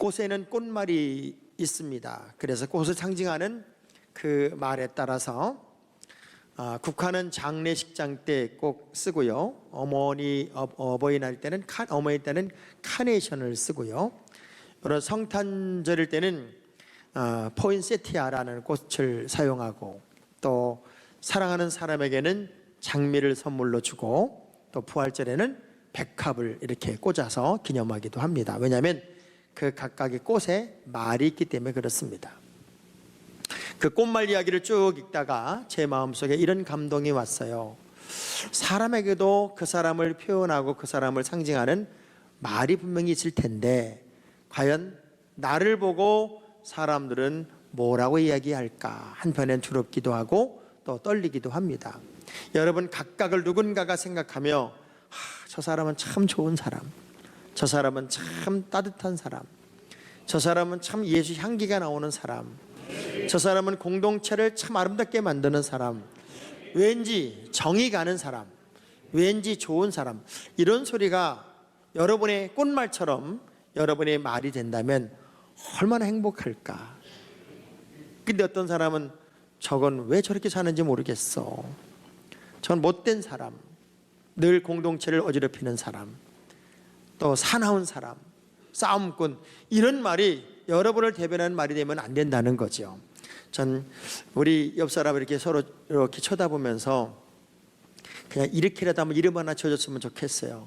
꽃에는 꽃말이 있습니다. 그래서 꽃을 상징하는 그 말에 따라서 국화는 장례식장 때 꼭 쓰고요. 어버이날 때는 카네이션을 쓰고요. 이런 성탄절일 때는 포인세티아라는 꽃을 사용하고, 또 사랑하는 사람에게는 장미를 선물로 주고, 또 부활절에는 백합을 이렇게 꽂아서 기념하기도 합니다. 왜냐하면 그 각각의 꽃에 말이 있기 때문에 그렇습니다. 그 꽃말 이야기를 쭉 읽다가 제 마음속에 이런 감동이 왔어요. 사람에게도 그 사람을 표현하고 그 사람을 상징하는 말이 분명히 있을 텐데, 과연 나를 보고 사람들은 뭐라고 이야기할까? 한편엔 두렵기도 하고 또 떨리기도 합니다. 여러분, 각각을 누군가가 생각하며 저 사람은 참 좋은 사람, 저 사람은 참 따뜻한 사람, 저 사람은 참 예수 향기가 나오는 사람, 저 사람은 공동체를 참 아름답게 만드는 사람, 왠지 정이 가는 사람, 왠지 좋은 사람, 이런 소리가 여러분의 꽃말처럼 여러분의 말이 된다면 얼마나 행복할까. 근데 어떤 사람은 저건 왜 저렇게 사는지 모르겠어, 전 못된 사람, 늘 공동체를 어지럽히는 사람, 또 사나운 사람, 싸움꾼, 이런 말이 여러분을 대변하는 말이 되면 안 된다는 거죠. 전 우리 옆 사람을 이렇게 서로 이렇게 쳐다보면서 그냥 이렇게라도 한번 이름 하나 지어줬으면 좋겠어요.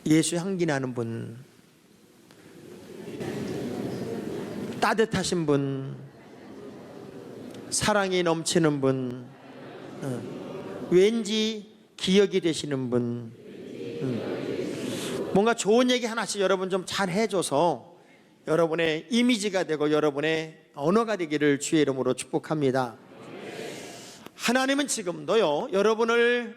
예수 향기 나는 분, 따뜻하신 분, 사랑이 넘치는 분, 왠지 기억이 되시는 분, 뭔가 좋은 얘기 하나씩 여러분 좀 잘 해줘서 여러분의 이미지가 되고 여러분의 언어가 되기를 주의 이름으로 축복합니다. 하나님은 지금도요, 여러분을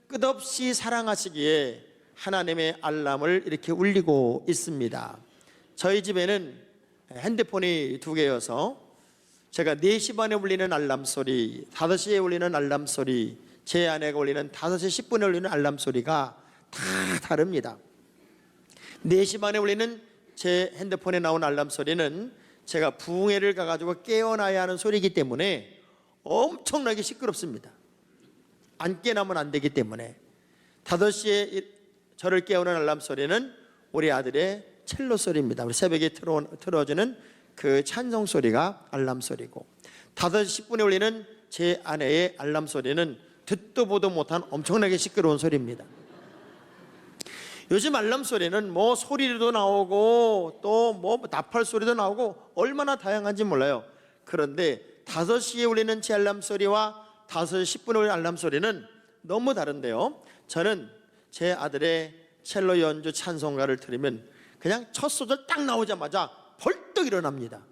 끝없이 사랑하시기에 하나님의 알람을 이렇게 울리고 있습니다. 저희 집에는 핸드폰이 2개여서 제가 4시 반에 울리는 알람 소리, 5시에 울리는 알람 소리, 제 아내가 울리는 5시 10분에 울리는 알람 소리가 다 다릅니다. 4시 반에 울리는 제 핸드폰에 나온 알람 소리는 제가 부흥회를 가가지고 깨어나야 하는 소리이기 때문에 엄청나게 시끄럽습니다. 안 깨나면 안 되기 때문에. 5시에 저를 깨우는 알람 소리는 우리 아들의 첼로 소리입니다. 우리 새벽에 틀어주는 그 찬송 소리가 알람 소리고, 5시 10분에 울리는 제 아내의 알람 소리는 듣도 보도 못한 엄청나게 시끄러운 소리입니다. 요즘 알람 소리는 뭐 소리도 나오고 또 뭐 나팔 소리도 나오고 얼마나 다양한지 몰라요. 그런데 5시에 울리는 제 알람 소리와 5시 10분에 울리는 알람 소리는 너무 다른데요. 저는 제 아들의 첼로 연주 찬송가를 들으면 그냥 첫 소절 딱 나오자마자 벌떡 일어납니다.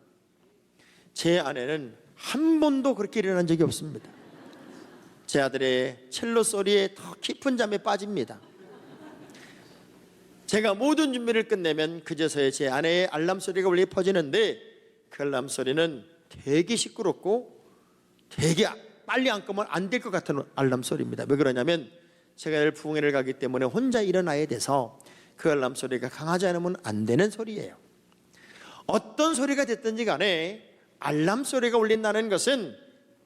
제 아내는 한 번도 그렇게 일어난 적이 없습니다. 제 아들의 첼로 소리에 더 깊은 잠에 빠집니다. 제가 모든 준비를 끝내면 그제서야 제 아내의 알람 소리가 울려 퍼지는데, 그 알람 소리는 되게 시끄럽고 되게 빨리 안 끄면 안 될 것 같은 알람 소리입니다. 왜 그러냐면 제가 내일 부흥회를 가기 때문에 혼자 일어나야 돼서 그 알람 소리가 강하지 않으면 안 되는 소리예요. 어떤 소리가 됐든지 간에 알람 소리가 울린다는 것은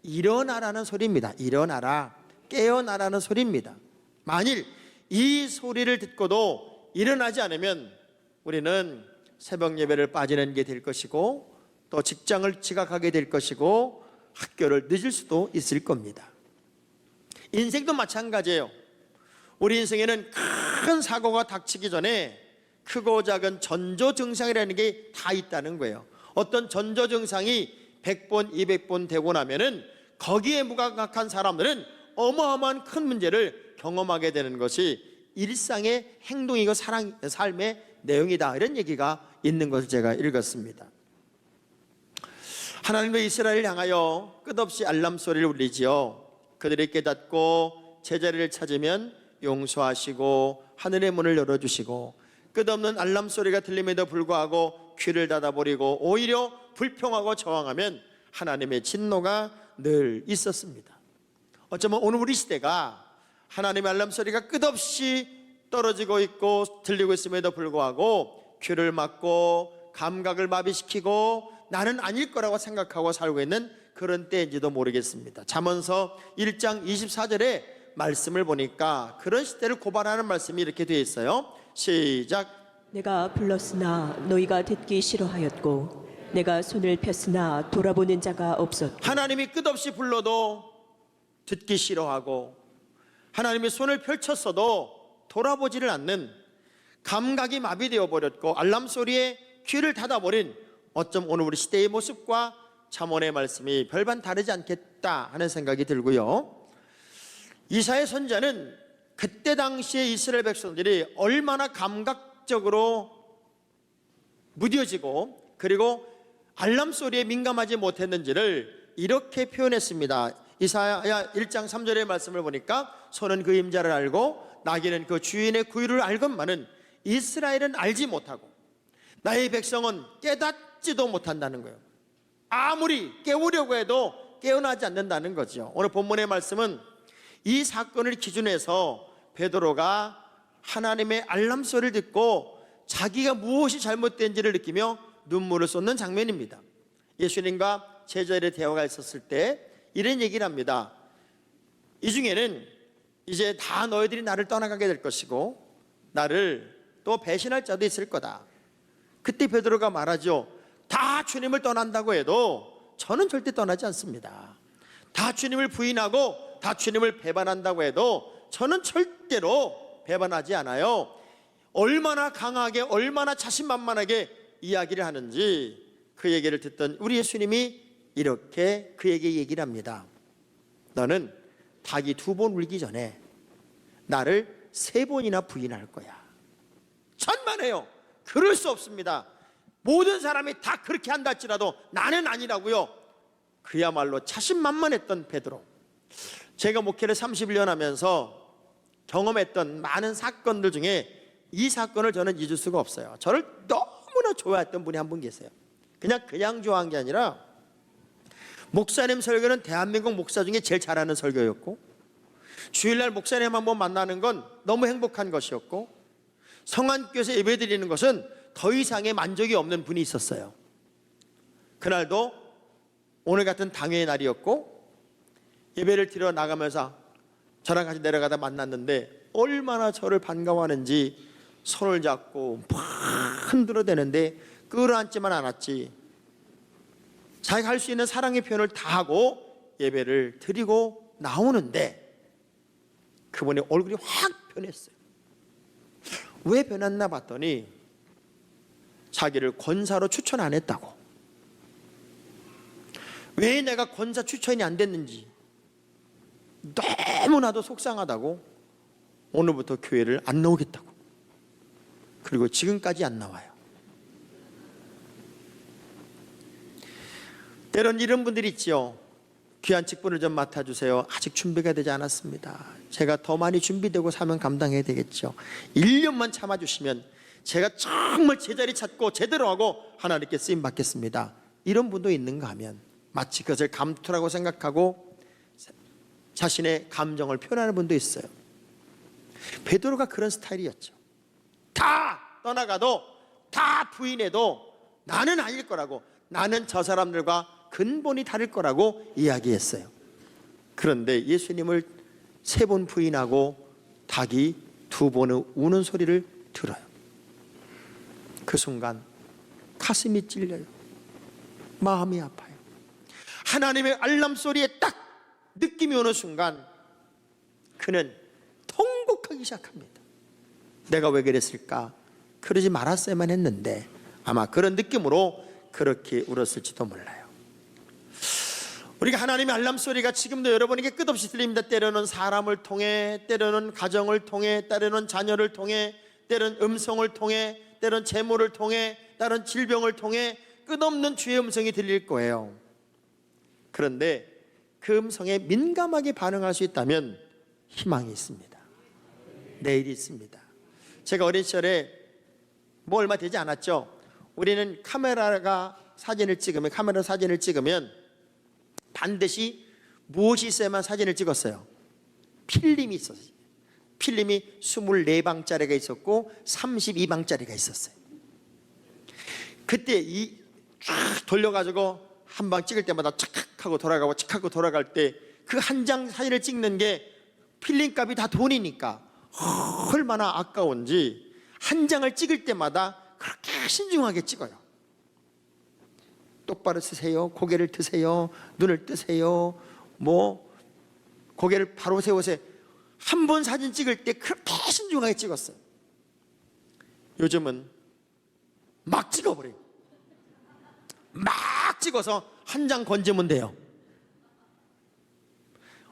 일어나라는 소리입니다. 일어나라, 깨어나라는 소리입니다. 만일 이 소리를 듣고도 일어나지 않으면 우리는 새벽 예배를 빠지는 게 될 것이고, 또 직장을 지각하게 될 것이고, 학교를 늦을 수도 있을 겁니다. 인생도 마찬가지예요. 우리 인생에는 큰 사고가 닥치기 전에 크고 작은 전조 증상이라는 게 다 있다는 거예요. 어떤 전조 증상이 100번, 200번 되고 나면은 거기에 무감각한 사람들은 어마어마한 큰 문제를 경험하게 되는 것이 일상의 행동이고 삶의 내용이다, 이런 얘기가 있는 것을 제가 읽었습니다. 하나님도 이스라엘을 향하여 끝없이 알람 소리를 울리지요. 그들이 깨닫고 제자리를 찾으면 용서하시고 하늘의 문을 열어주시고, 끝없는 알람 소리가 들림에도 불구하고 귀를 닫아버리고 오히려 불평하고 저항하면 하나님의 진노가 늘 있었습니다. 어쩌면 오늘 우리 시대가 하나님의 알람 소리가 끝없이 떨어지고 있고 들리고 있음에도 불구하고 귀를 막고 감각을 마비시키고 나는 아닐 거라고 생각하고 살고 있는 그런 때인지도 모르겠습니다. 잠언서 1장 24절에 말씀을 보니까 그런 시대를 고발하는 말씀이 이렇게 되어 있어요. 시작. 내가 불렀으나 너희가 듣기 싫어하였고 내가 손을 폈으나 돌아보는 자가 없었다. 하나님이 끝없이 불러도 듣기 싫어하고 하나님이 손을 펼쳤어도 돌아보지를 않는, 감각이 마비되어 버렸고 알람 소리에 귀를 닫아버린 어쩜 오늘 우리 시대의 모습과 잠언의 말씀이 별반 다르지 않겠다 하는 생각이 들고요. 이사야 선지자는 그때 당시에 이스라엘 백성들이 얼마나 감각적으로 무뎌지고 그리고 알람 소리에 민감하지 못했는지를 이렇게 표현했습니다. 이사야 1장 3절의 말씀을 보니까 소는 그 임자를 알고 나귀는 그 주인의 구유를 알건만은 이스라엘은 알지 못하고 나의 백성은 깨닫지도 못한다는 거예요. 아무리 깨우려고 해도 깨어나지 않는다는 거죠. 오늘 본문의 말씀은 이 사건을 기준해서 베드로가 하나님의 알람 소리를 듣고 자기가 무엇이 잘못된지를 느끼며 눈물을 쏟는 장면입니다. 예수님과 제자들의 대화가 있었을 때 이런 얘기를 합니다. 이 중에는 이제 다 너희들이 나를 떠나가게 될 것이고 나를 또 배신할 자도 있을 거다. 그때 베드로가 말하죠. 다 주님을 떠난다고 해도 저는 절대 떠나지 않습니다. 다 주님을 부인하고 다 주님을 배반한다고 해도 저는 절대로 배반하지 않아요. 얼마나 강하게 얼마나 자신만만하게 이야기를 하는지 그 얘기를 듣던 우리 예수님이 이렇게 그에게 얘기를 합니다. 너는 닭이 2번 울기 전에 나를 3번이나 부인할 거야. 천만에요. 그럴 수 없습니다. 모든 사람이 다 그렇게 한다 할지라도 나는 아니라고요. 그야말로 자신만만했던 베드로. 제가 목회를 31년 하면서 경험했던 많은 사건들 중에 이 사건을 저는 잊을 수가 없어요. 저를 너무나 좋아했던 분이 한 분 계세요. 그냥 좋아한 게 아니라 목사님 설교는 대한민국 목사 중에 제일 잘하는 설교였고 주일날 목사님 한번 만나는 건 너무 행복한 것이었고 성안교에서 예배드리는 것은 더 이상의 만족이 없는 분이 있었어요. 그날도 오늘 같은 당회의 날이었고 예배를 드려 나가면서 저랑 같이 내려가다 만났는데 얼마나 저를 반가워하는지 손을 잡고 막 흔들어대는데 끌어안지만 않았지. 자기가 할 수 있는 사랑의 표현을 다 하고 예배를 드리고 나오는데 그분의 얼굴이 확 변했어요. 왜 변했나 봤더니 자기를 권사로 추천 안 했다고. 왜 내가 권사 추천이 안 됐는지 너무나도 속상하다고 오늘부터 교회를 안 나오겠다고. 그리고 지금까지 안 나와요. 때론 이런 분들이 있지요. 귀한 직분을 좀 맡아주세요. 아직 준비가 되지 않았습니다. 제가 더 많이 준비되고 사명 감당해야 되겠죠. 1년만 참아주시면 제가 정말 제자리 찾고 제대로 하고 하나님께 쓰임 받겠습니다. 이런 분도 있는가 하면 마치 그것을 감투라고 생각하고 자신의 감정을 표현하는 분도 있어요. 베드로가 그런 스타일이었죠. 다 떠나가도 다 부인해도 나는 아닐 거라고, 나는 저 사람들과 근본이 다를 거라고 이야기했어요. 그런데 예수님을 3번 부인하고 닭이 2번의 우는 소리를 들어요. 그 순간 가슴이 찔려요. 마음이 아파요. 하나님의 알람 소리에 딱 느낌이 오는 순간 그는 통곡하기 시작합니다. 내가 왜 그랬을까? 그러지 말았어야만 했는데 아마 그런 느낌으로 그렇게 울었을지도 몰라요. 우리가 하나님의 알람 소리가 지금도 여러분에게 끝없이 들립니다. 때로는 사람을 통해, 때로는 가정을 통해, 때로는 자녀를 통해, 때로는 음성을 통해, 때로는 재물을 통해, 때로는 질병을 통해 끝없는 주의 음성이 들릴 거예요. 그런데 그 음성에 민감하게 반응할 수 있다면 희망이 있습니다. 내일이 있습니다. 제가 어린 시절에 뭐 얼마 되지 않았죠. 우리는 카메라 사진을 찍으면 반드시 무엇이 있어야만 사진을 찍었어요? 필름이 있었어요. 필름이 24방짜리가 있었고 32방짜리가 있었어요. 그때 이 쫙 돌려가지고 한 방 찍을 때마다 착 하고 돌아가고 착 하고 돌아갈 때 그 한 장 사진을 찍는 게 필름값이 다 돈이니까 얼마나 아까운지 한 장을 찍을 때마다 그렇게 신중하게 찍어요. 똑바로 쓰세요. 고개를 드세요. 눈을 뜨세요. 뭐 고개를 바로 세우세요. 한 번 사진 찍을 때 그렇게 신중하게 찍었어요. 요즘은 막 찍어버려요. 막 찍어서 한 장 건지면 돼요.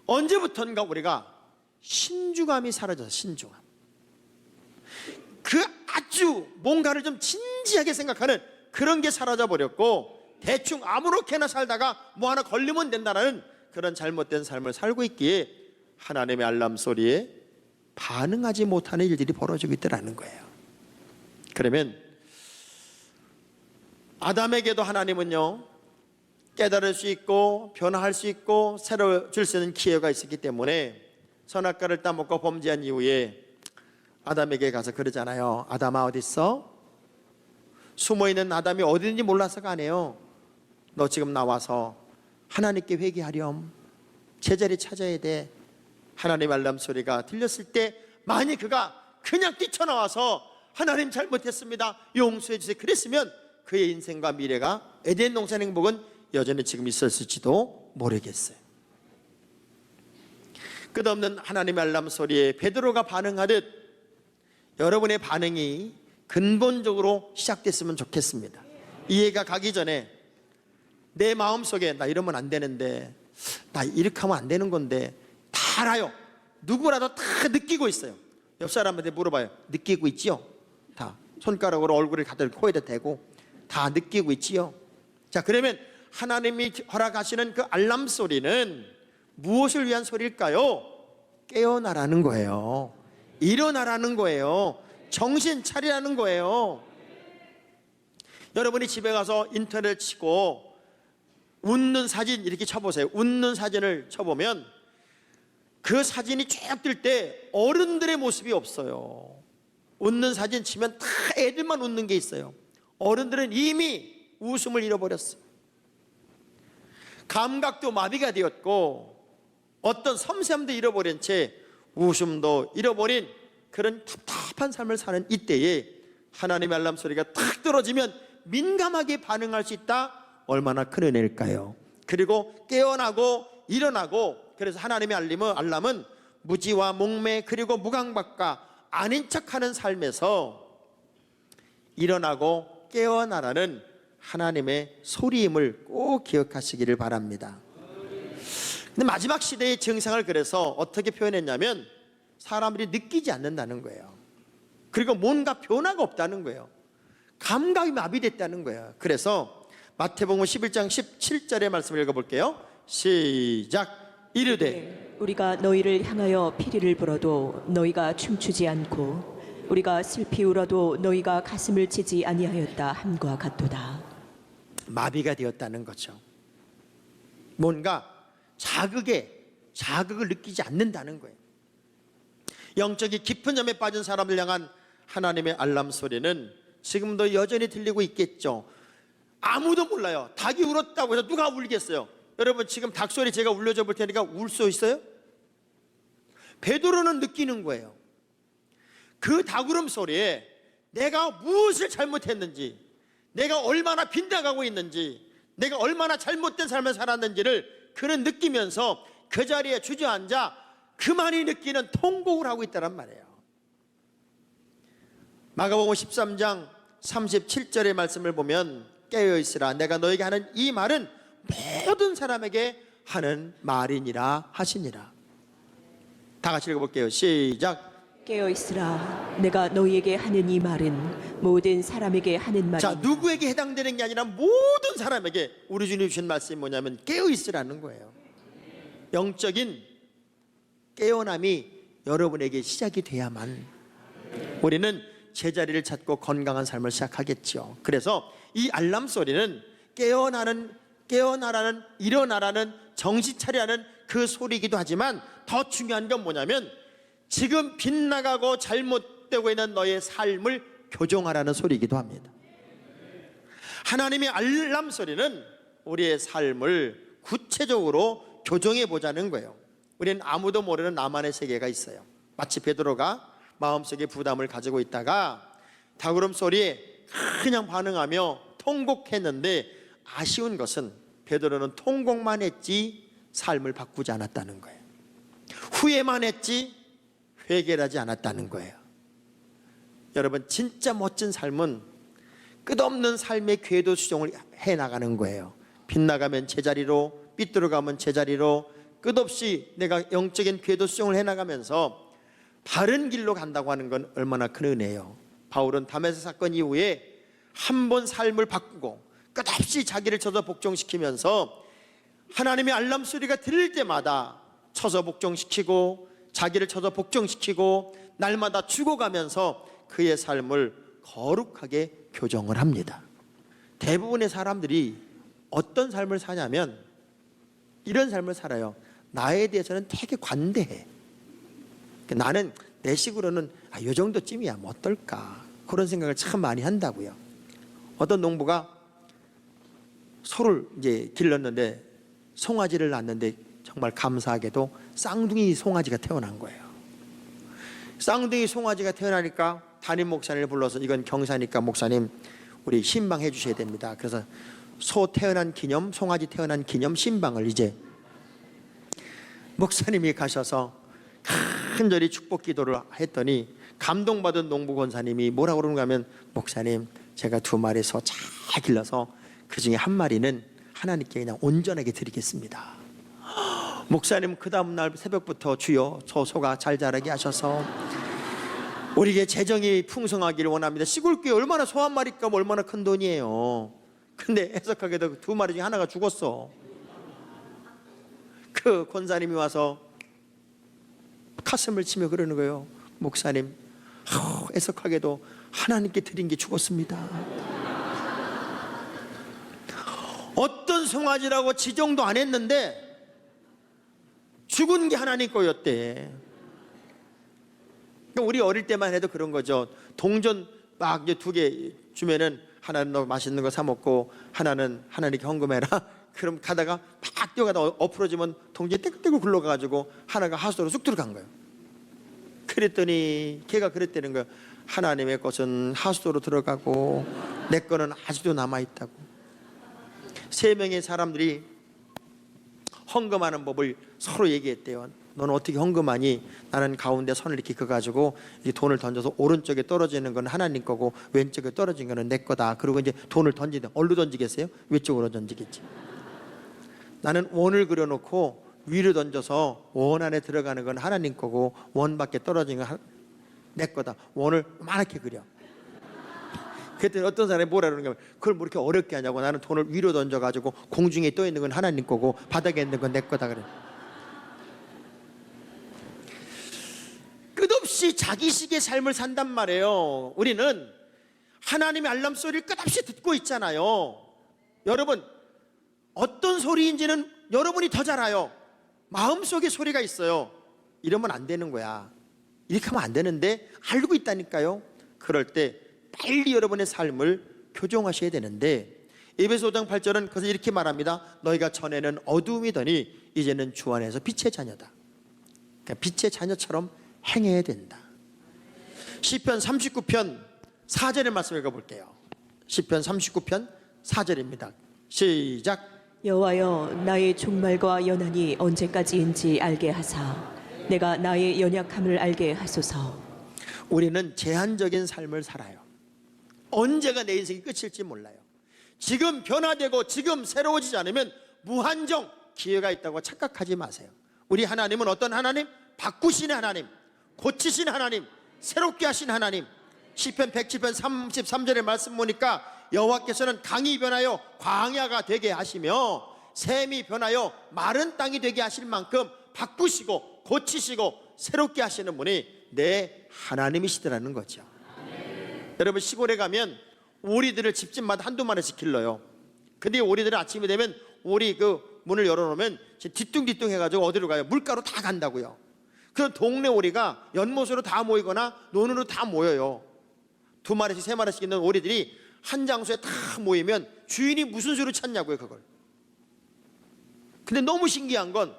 언제부턴가 우리가 신중함이 사라져서 신중함. 그 아주 뭔가를 좀 진지하게 생각하는 그런 게 사라져 버렸고 대충 아무렇게나 살다가 뭐 하나 걸리면 된다는 그런 잘못된 삶을 살고 있기에 하나님의 알람 소리에 반응하지 못하는 일들이 벌어지고 있더라는 거예요. 그러면 아담에게도 하나님은요 깨달을 수 있고 변화할 수 있고 새로 줄 수 있는 기회가 있었기 때문에 선악과를 따먹고 범죄한 이후에 아담에게 가서 그러잖아요. 아담아 어디 있어? 숨어있는 아담이 어디 있는지 몰라서가 아니에요. 너 지금 나와서 하나님께 회개하렴. 제자리 찾아야 돼. 하나님 알람 소리가 들렸을 때 만약 그가 그냥 뛰쳐나와서 하나님 잘못했습니다 용서해 주세요 그랬으면 그의 인생과 미래가 에덴 동산 행복은 여전히 지금 있었을지도 모르겠어요. 끝없는 하나님의 알람 소리에 베드로가 반응하듯 여러분의 반응이 근본적으로 시작됐으면 좋겠습니다. 이해가 가기 전에 내 마음속에 나 이러면 안 되는데 나 이렇게 하면 안 되는 건데 다 알아요. 누구라도 다 느끼고 있어요. 옆 사람한테 물어봐요. 느끼고 있지요? 다 손가락으로 얼굴을 다들 코에다 대고 다 느끼고 있지요? 자, 그러면 하나님이 허락하시는 그 알람 소리는 무엇을 위한 소리일까요? 깨어나라는 거예요. 일어나라는 거예요. 정신 차리라는 거예요. 여러분이 집에 가서 인터넷 치고 웃는 사진 이렇게 쳐보세요. 웃는 사진을 쳐보면 그 사진이 쭉 뜰 때 어른들의 모습이 없어요. 웃는 사진 치면 다 애들만 웃는 게 있어요. 어른들은 이미 웃음을 잃어버렸어요. 감각도 마비가 되었고 어떤 섬세함도 잃어버린 채 웃음도 잃어버린 그런 답답한 삶을 사는 이때에 하나님의 알람 소리가 탁 떨어지면 민감하게 반응할 수 있다. 얼마나 큰 은혜일까요? 그리고 깨어나고 일어나고 그래서 하나님의 알람은 무지와 목매 그리고 무강박과 아닌 척하는 삶에서 일어나고 깨어나라는 하나님의 소리임을 꼭 기억하시기를 바랍니다. 근데 마지막 시대의 증상을 그래서 어떻게 표현했냐면 사람들이 느끼지 않는다는 거예요. 그리고 뭔가 변화가 없다는 거예요. 감각이 마비됐다는 거예요. 그래서 마태복음 11장 17절의 말씀을 읽어볼게요. 시작. 이르되 우리가 너희를 향하여 피리를 불어도 너희가 춤추지 않고 우리가 슬피 울어도 너희가 가슴을 치지 아니하였다 함과 같도다. 마비가 되었다는 거죠. 뭔가 자극을 느끼지 않는다는 거예요. 영적이 깊은 잠에 빠진 사람을 향한 하나님의 알람 소리는 지금도 여전히 들리고 있겠죠. 아무도 몰라요. 닭이 울었다고 해서 누가 울겠어요? 여러분 지금 닭 소리 제가 울려줘 볼 테니까 울 수 있어요? 베드로는 느끼는 거예요. 그 닭 울음 소리에 내가 무엇을 잘못했는지, 내가 얼마나 빗나가고 있는지, 내가 얼마나 잘못된 삶을 살았는지를 그는 느끼면서 그 자리에 주저앉아 그만이 느끼는 통곡을 하고 있다란 말이에요. 마가복음 13장 37절의 말씀을 보면 깨어있으라 내가 너에게 하는 이 말은 모든 사람에게 하는 말이니라 하시니라. 다 같이 읽어볼게요. 시작. 깨어있으라 내가 너희에게 하는 이 말은 모든 사람에게 하는 말이니라. 자, 누구에게 해당되는 게 아니라 모든 사람에게 우리 주님 주신 말씀이 뭐냐면 깨어있으라는 거예요. 영적인 깨어남이 여러분에게 시작이 돼야만 우리는 제자리를 찾고 건강한 삶을 시작하겠죠. 그래서 이 알람 소리는 깨어나라는 일어나라는 정신 차리라는 그 소리이기도 하지만 더 중요한 건 뭐냐면 지금 빗나가고 잘못되고 있는 너의 삶을 교정하라는 소리이기도 합니다. 하나님의 알람 소리는 우리의 삶을 구체적으로 교정해 보자는 거예요. 우리는 아무도 모르는 나만의 세계가 있어요. 마치 베드로가 마음속에 부담을 가지고 있다가 닭울음 소리에 그냥 반응하며 통곡했는데, 아쉬운 것은 베드로는 통곡만 했지 삶을 바꾸지 않았다는 거예요. 후회만 했지 회개를 하지 않았다는 거예요. 여러분, 진짜 멋진 삶은 끝없는 삶의 궤도 수정을 해나가는 거예요. 빗나가면 제자리로, 삐뚤어가면 제자리로, 끝없이 내가 영적인 궤도 수정을 해나가면서 바른 길로 간다고 하는 건 얼마나 큰 은혜예요. 바울은 다메섹 사건 이후에 한 번 삶을 바꾸고 끝없이 자기를 쳐서 복종시키면서 하나님의 알람 소리가 들릴 때마다 쳐서 복종시키고 자기를 쳐서 복종시키고 날마다 죽어가면서 그의 삶을 거룩하게 교정을 합니다. 대부분의 사람들이 어떤 삶을 사냐면 이런 삶을 살아요. 나에 대해서는 되게 관대해. 나는 내 식으로는 이 정도쯤이야 뭐 어떨까, 그런 생각을 참 많이 한다고요. 어떤 농부가 소를 이제 길렀는데 송아지를 낳았는데 정말 감사하게도 쌍둥이 송아지가 태어난 거예요. 쌍둥이 송아지가 태어나니까 담임 목사님을 불러서 이건 경사니까 목사님 우리 신방 해주셔야 됩니다. 그래서 소 태어난 기념, 송아지 태어난 기념 신방을 이제 목사님이 가셔서 간절히 축복 기도를 했더니 감동받은 농부 권사님이 뭐라고 그러는가 하면, 목사님 제가 2마리 소 잘 길러서 그 중에 1마리는 하나님께 그냥 온전하게 드리겠습니다. 목사님 그 다음날 새벽부터 주여 소가 잘 자라게 하셔서 우리에게 재정이 풍성하기를 원합니다. 시골교회 얼마나 소 1마리값 얼마나 큰 돈이에요. 근데 애석하게도 2마리 중에 하나가 죽었어. 그 권사님이 와서 가슴을 치며 그러는 거예요. 목사님, 애석하게도 하나님께 드린 게 죽었습니다. 어떤 송아지라고 지정도 안 했는데 죽은 게 하나님 거였대. 우리 어릴 때만 해도 그런 거죠. 동전 막 이제 2개 주면은 하나는 너 맛있는 거 사 먹고 하나는 하나님께 헌금해라. 그럼 가다가 막 뛰어가다 엎으러지면 동전이 떼굴떼굴 굴러가가지고 하나가 하수도로 쑥 들어간 거예요. 그랬더니 걔가 그랬다는 거예요. 하나님의 것은 하수도로 들어가고 내 거는 아직도 남아있다고. 3명의 사람들이 헌금하는 법을 서로 얘기했대요. 너는 어떻게 헌금하니? 나는 가운데 손을 이렇게 그어가지고 이 돈을 던져서 오른쪽에 떨어지는 건 하나님 거고 왼쪽에 떨어진 거는 내 거다. 그리고 이제 돈을 던지다. 어디로 던지겠어요? 위쪽으로 던지겠지. 나는 원을 그려놓고 위로 던져서 원 안에 들어가는 건 하나님 거고 원 밖에 떨어진 건 내 거다. 원을 많게 그려. 그랬더니 어떤 사람이 뭐라 그러는 거야? 그걸 뭐 이렇게 어렵게 하냐고. 나는 돈을 위로 던져가지고 공중에 떠 있는 건 하나님 거고 바닥에 있는 건 내 거다 그래. 끝없이 자기식의 삶을 산단 말이에요. 우리는 하나님의 알람 소리를 끝없이 듣고 있잖아요. 여러분, 어떤 소리인지는 여러분이 더 잘 알아요. 마음속에 소리가 있어요. 이러면 안 되는 거야. 이렇게 하면 안 되는데 알고 있다니까요. 그럴 때 빨리 여러분의 삶을 교정하셔야 되는데, 에베소 5장 8절은 그래서 이렇게 말합니다. 너희가 전에는 어두움이더니 이제는 주 안에서 빛의 자녀다. 그러니까 빛의 자녀처럼 행해야 된다. 시편 39편 4절의 말씀 읽어볼게요. 시편 39편 4절입니다. 시작. 여호와여, 나의 종말과 연한이 언제까지인지 알게 하사 내가 나의 연약함을 알게 하소서. 우리는 제한적인 삶을 살아요. 언제가 내 인생이 끝일지 몰라요. 지금 변화되고 지금 새로워지지 않으면 무한정 기회가 있다고 착각하지 마세요. 우리 하나님은 어떤 하나님? 바꾸시는 하나님, 고치시는 하나님, 새롭게 하신 하나님. 시편 107편 33절의 말씀 보니까 여호와께서는 강이 변하여 광야가 되게 하시며 샘이 변하여 마른 땅이 되게 하실 만큼 바꾸시고 고치시고 새롭게 하시는 분이 내 하나님이시더라는 거죠. 여러분, 시골에 가면 오리들을 집집마다 한두 마리씩 길러요. 근데 오리들은 아침이 되면 오리 그 문을 열어놓으면 뒤뚱뒤뚱 해가지고 어디로 가요? 물가로 다 간다고요. 그 동네 오리가 연못으로 다 모이거나 논으로 다 모여요. 2마리씩 3마리씩 있는 오리들이 한 장소에 다 모이면 주인이 무슨 수로 찾냐고요, 그걸. 근데 너무 신기한 건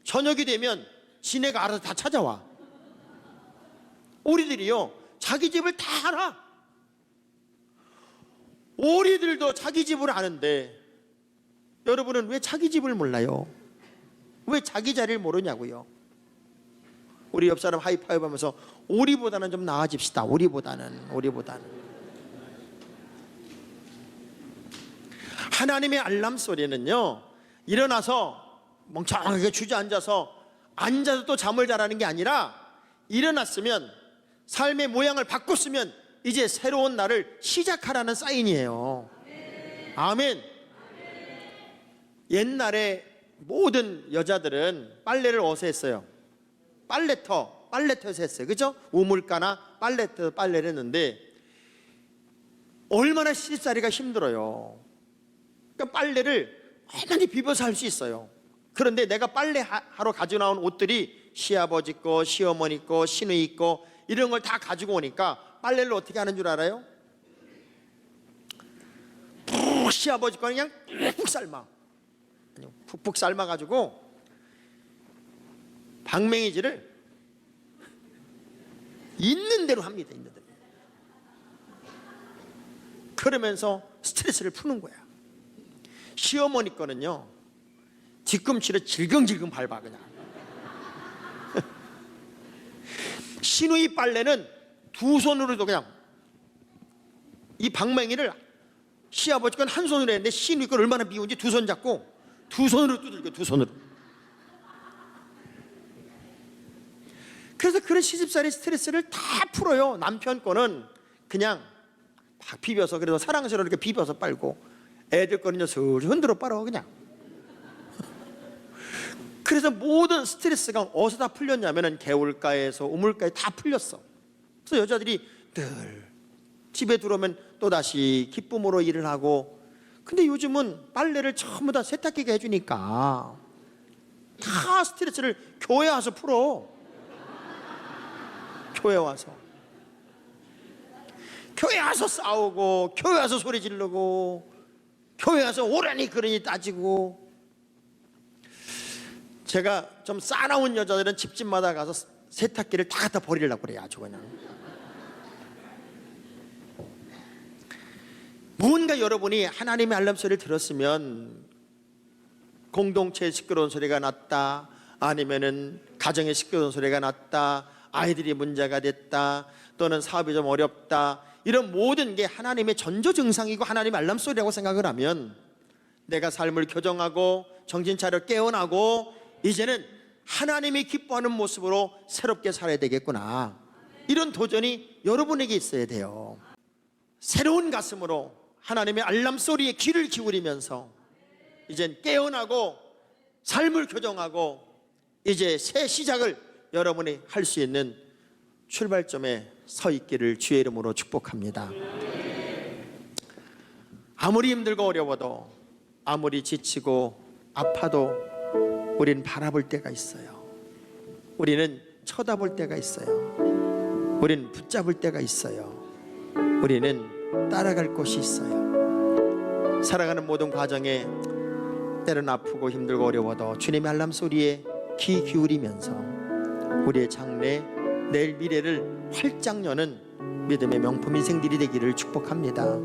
저녁이 되면 지네가 알아서 다 찾아와. 오리들이요, 자기 집을 다 알아. 오리들도 자기 집을 아는데 여러분은 왜 자기 집을 몰라요? 왜 자기 자리를 모르냐고요? 우리 옆 사람 하이파이브 하면서 오리보다는 좀 나아집시다. 오리보다는. 하나님의 알람 소리는요, 일어나서 멍청하게 주저앉아서 또 잠을 자라는 게 아니라 일어났으면 삶의 모양을 바꿨으면 이제 새로운 날을 시작하라는 사인이에요. 아멘. 옛날에 모든 여자들은 빨래를 어디서 했어요? 빨래터에서 했어요. 그죠? 우물가나 빨래터 빨래를 했는데 얼마나 시집살이가 힘들어요. 그러니까 빨래를 얼마나 비벼서 할 수 있어요. 그런데 내가 빨래하러 가지고 나온 옷들이 시아버지 거, 시어머니 거, 시누이 거 이런 걸 다 가지고 오니까 빨래를 어떻게 하는 줄 알아요? 시아버지 거 그냥 푹푹 삶아가지고 방맹이질을 있는 대로 합니다. 있는 대로. 그러면서 스트레스를 푸는 거야. 시어머니 거는요, 뒤꿈치를 질겅질겅 밟아 그냥. 시누이 빨래는 두 손으로도 그냥 이 방맹이를 시아버지 건 한 손으로 했는데 시누이 건 얼마나 미운지 두 손 잡고 두 손으로 두들겨, 두 손으로. 그래서 그런 시집살이 스트레스를 다 풀어요. 남편 거는 그냥 막 비벼서, 그래도 사랑스럽게 비벼서 빨고, 애들 거는요 슬슬 흔들어 빨아 그냥. 그래서 모든 스트레스가 어디서 다 풀렸냐면은 개울가에서 우물가에 다 풀렸어. 그래서 여자들이 늘 집에 들어오면 또다시 기쁨으로 일을 하고. 근데 요즘은 빨래를 전부 다 세탁기가 해주니까 다 스트레스를 교회 와서 풀어. 교회 와서 싸우고, 교회 와서 소리 지르고, 교회 와서 오라니 그러니 따지고. 제가 좀 싸나운 여자들은 집집마다 가서 세탁기를 다 갖다 버리려고 그래요. 아주 그냥. 뭔가 여러분이 하나님의 알람 소리를 들었으면 공동체에 시끄러운 소리가 났다, 아니면은 가정에 시끄러운 소리가 났다, 아이들이 문제가 됐다, 또는 사업이 좀 어렵다, 이런 모든 게 하나님의 전조 증상이고 하나님의 알람 소리라고 생각을 하면 내가 삶을 교정하고 정신 차려 깨어나고 이제는 하나님이 기뻐하는 모습으로 새롭게 살아야 되겠구나, 이런 도전이 여러분에게 있어야 돼요. 새로운 가슴으로 하나님의 알람 소리에 귀를 기울이면서 이젠 깨어나고 삶을 교정하고 이제 새 시작을 여러분이 할 수 있는 출발점에 서 있기를 주의 이름으로 축복합니다. 아무리 힘들고 어려워도, 아무리 지치고 아파도 우리는 바라볼 때가 있어요. 우리는 쳐다볼 때가 있어요. 우리는 붙잡을 때가 있어요. 우리는 따라갈 곳이 있어요. 살아가는 모든 과정에 때론 아프고 힘들고 어려워도 주님의 알람 소리에 귀 기울이면서 우리의 장래, 내일 미래를 활짝 여는 믿음의 명품 인생들이 되기를 축복합니다.